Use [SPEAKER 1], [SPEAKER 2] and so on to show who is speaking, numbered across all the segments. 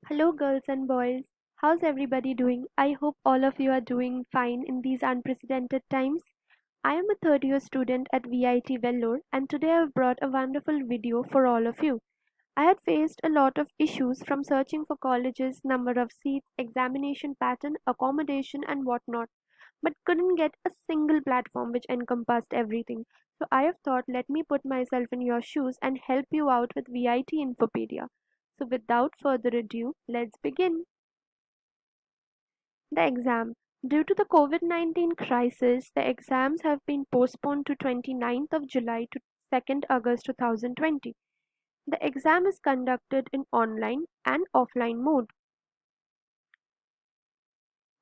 [SPEAKER 1] Hello, girls and boys. How's everybody doing? I hope all of you are doing fine in these unprecedented times. I am a third year student at VIT Vellore, and today I've brought a wonderful video for all of you. I had faced a lot of issues from searching for colleges, number of seats, examination pattern, accommodation, and whatnot, but couldn't get a single platform which encompassed everything. So I have thought, let me put myself in your shoes and help you out with VIT Infopedia. So without further ado, let's begin. The exam. Due to the COVID-19 crisis, the exams have been postponed to 29th of July to 2nd August 2020. The exam is conducted in online and offline mode.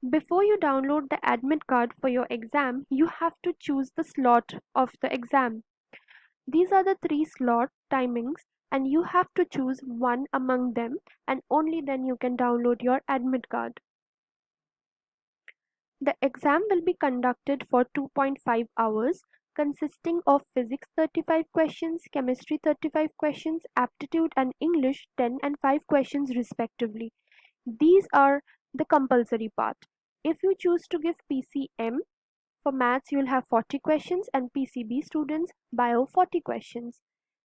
[SPEAKER 1] Before you download the admit card for your exam, you have to choose the slot of the exam. These are the three slot timings and you have to choose one among them, and only then you can download your admit card. The exam will be conducted for 2.5 hours, consisting of physics 35 questions, chemistry 35 questions, aptitude and English 10 and 5 questions respectively. These are the compulsory part. If you choose to give PCM, for maths you'll have 40 questions, and PCB students bio 40 questions.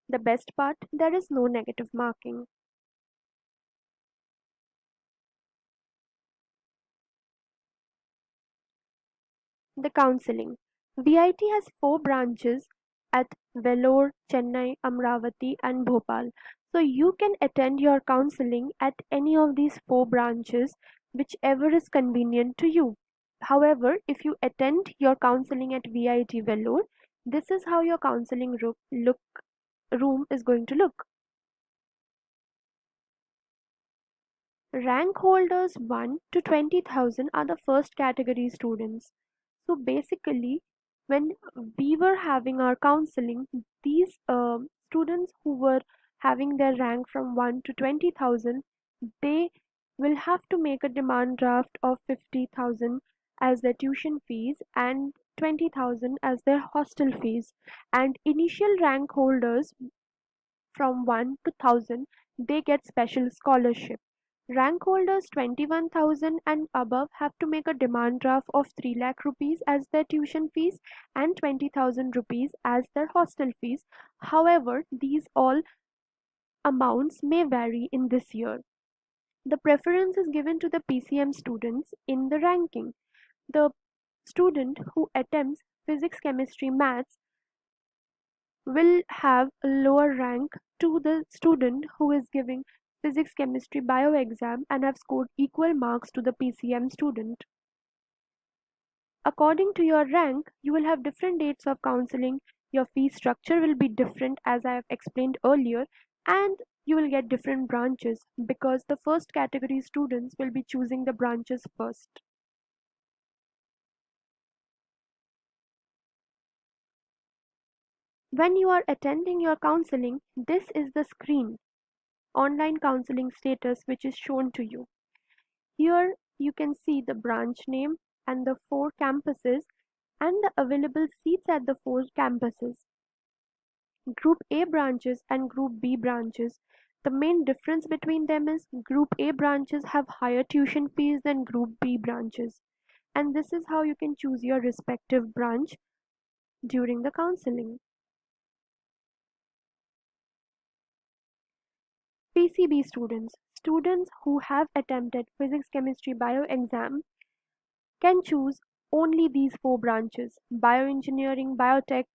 [SPEAKER 1] The best part, there is no negative marking. The counseling. VIT has four branches at Vellore, Chennai, Amravati, and Bhopal. So you can attend your counseling at any of these four branches, whichever is convenient to you. However, if you attend your counseling at VIT Vellore, this is how your counseling room is going to look. Rank holders 1 to 20,000 are the first category students. So basically, when we were having our counseling, these students who were having their rank from 1 to 20,000, they will have to make a demand draft of 50,000 as their tuition fees and 20,000 as their hostel fees. And initial rank holders from 1 to 1000, they get special scholarship. Rank holders 21,000 and above have to make a demand draft of 3 lakh rupees as their tuition fees and 20,000 rupees as their hostel fees. However, these all amounts may vary in this year. The preference is given to the PCM students in the ranking. The student who attempts physics, chemistry, maths will have a lower rank to the student who is giving physics, chemistry, bio exam and have scored equal marks to the PCM student. According to your rank, you will have different dates of counseling. Your fee structure will be different as I have explained earlier, and you will get different branches because the first category students will be choosing the branches first. When you are attending your counseling, this is the screen online counseling status which is shown to you. Here you can see the branch name and the four campuses and the available seats at the four campuses. Group A branches and Group B branches. The main difference between them is Group A branches have higher tuition fees than Group B branches. And this is how you can choose your respective branch during the counseling. PCB students. Students who have attempted physics, chemistry, bio exam can choose only these four branches: bioengineering, biotech,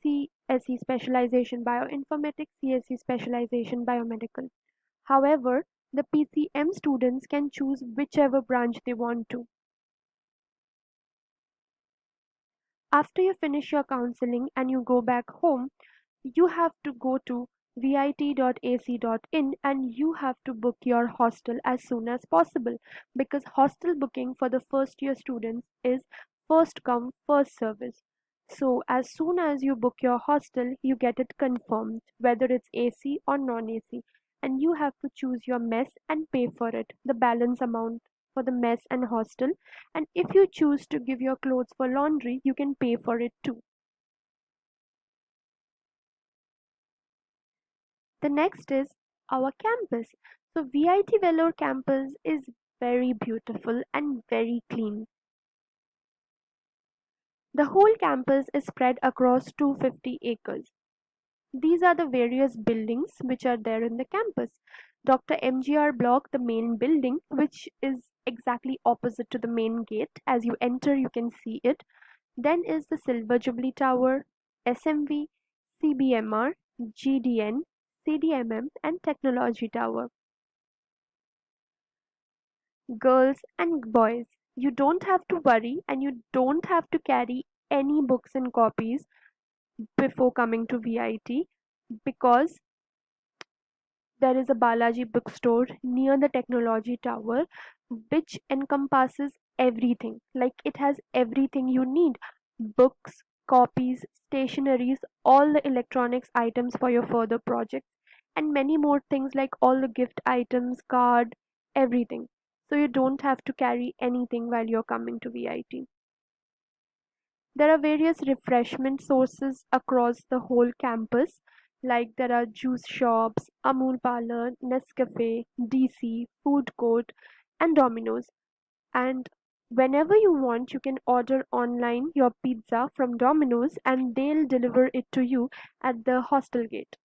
[SPEAKER 1] CSE specialization bioinformatics, CSE specialization biomedical. However, the PCM students can choose whichever branch they want to. After you finish your counseling and you go back home, you have to go to vit.ac.in and you have to book your hostel as soon as possible, because hostel booking for the first year students is first come first service. So as soon as you book your hostel, you get it confirmed whether it's AC or non-AC, and you have to choose your mess and pay for it, the balance amount for the mess and hostel. And if you choose to give your clothes for laundry, you can pay for it too. The next is our campus. So VIT Vellore campus is very beautiful and very clean. The whole campus is spread across 250 acres. These are the various buildings which are there in the campus. Dr. MGR Block, the main building, which is exactly opposite to the main gate. As you enter, you can see it. Then is the Silver Jubilee Tower, SMV, CBMR, GDN, CDMM, and Technology Tower. Girls and boys, you don't have to worry and you don't have to carry any books and copies before coming to VIT because there is a Balaji bookstore near the technology tower which encompasses everything. Like it has everything you need: books, copies, stationaries, all the electronics items for your further projects, and many more things like all the gift items, card, everything. So you don't have to carry anything while you're coming to VIT. There are various refreshment sources across the whole campus, like there are juice shops, Amul Parlor, Nescafe, DC, Food Court, and Domino's. And whenever you want, you can order online your pizza from Domino's and they'll deliver it to you at the hostel gate.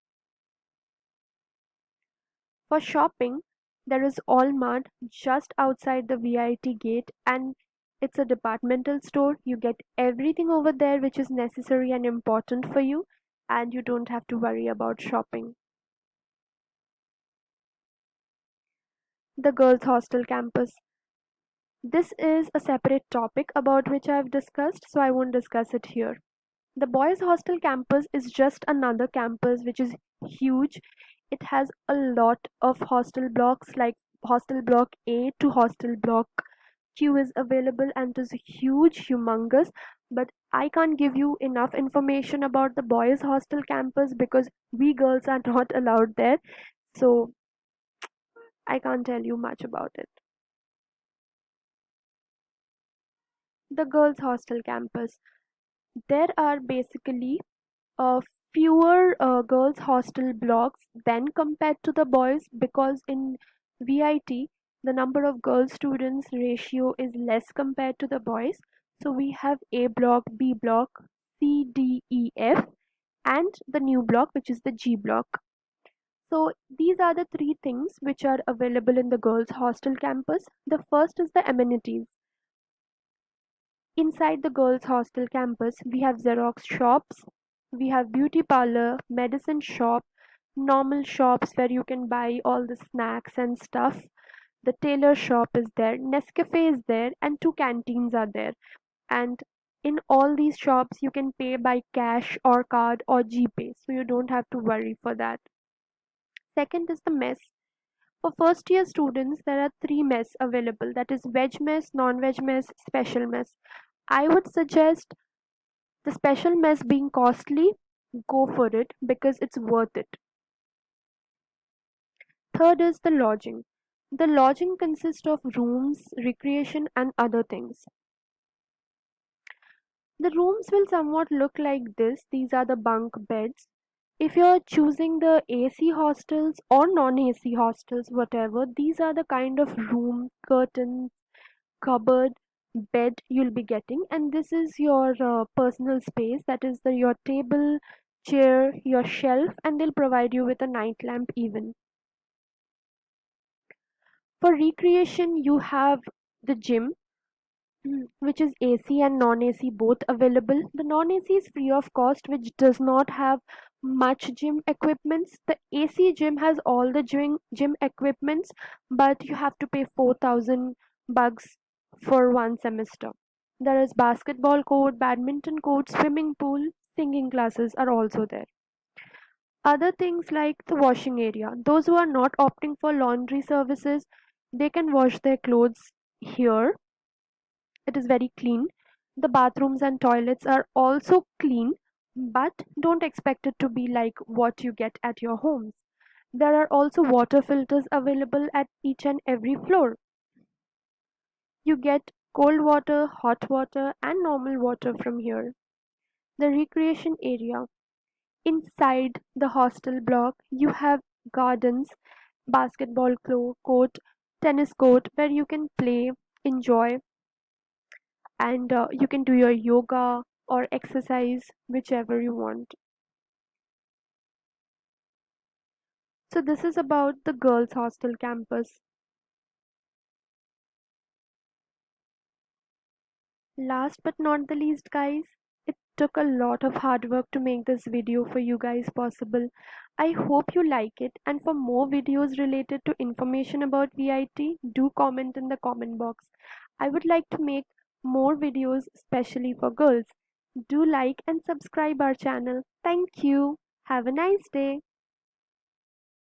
[SPEAKER 1] For shopping, there is Allmart just outside the VIT gate, and it's a departmental store. You get everything over there which is necessary and important for you, and you don't have to worry about shopping. The girls' hostel campus. This is a separate topic about which I've discussed, so I won't discuss it here. The boys' hostel campus is just another campus which is huge. It has a lot of hostel blocks, like hostel block A to hostel block Q is available, and it is huge, humongous. But I can't give you enough information about the boys' hostel campus because we girls are not allowed there. So I can't tell you much about it. The girls' hostel campus. There are basically uh, fewer girls' hostel blocks than compared to the boys because in VIT the number of girl students ratio is less compared to the boys. So we have A block, B block, C, D, E, F, and the new block which is the G block. So these are the three things which are available in the girls' hostel campus. The first is the amenities. Inside the girls' hostel campus, we have Xerox shops, we have beauty parlor, medicine shop, normal shops where you can buy all the snacks and stuff. The tailor shop is there, Nescafe is there, and two canteens are there. And in all these shops, you can pay by cash or card or GPay, so you don't have to worry for that. Second is the mess. For first year students, there are three mess available, that is veg mess, non veg mess, special mess. I would suggest the special mess being costly, go for it because it's worth it. Third is the lodging. The lodging consists of rooms, recreation, and other things. The rooms will somewhat look like this. These are the bunk beds. If you're choosing the AC hostels or non AC hostels, whatever, these are the kind of room, curtains, cupboard, bed you'll be getting, and this is your personal space, that is your table, chair, your shelf, and they'll provide you with a night lamp even. For recreation, you have the gym, which is AC and non-AC both available. The non-AC is free of cost, which does not have much gym equipments. The AC gym has all the gym equipments, but you have to pay 4,000 bucks for one semester. There is basketball court, badminton court, swimming pool, singing classes are also there. Other things like the washing area. Those who are not opting for laundry services, they can wash their clothes here. It is very clean. The bathrooms and toilets are also clean, but don't expect it to be like what you get at your homes. There are also water filters available at each and every floor. You get cold water, hot water, and normal water from here. The recreation area. Inside the hostel block, you have gardens basketball court, tennis court where you can play, enjoy, and you can do your yoga or exercise, whichever you want. So, this is about the girls' hostel campus. Last but not the least, guys, it took a lot of hard work to make this video for you guys possible. I hope you like it, and for more videos related to information about VIT, do comment in the comment box. I would like to make more videos especially for girls. Do like and subscribe our channel. Thank you. Have a nice day.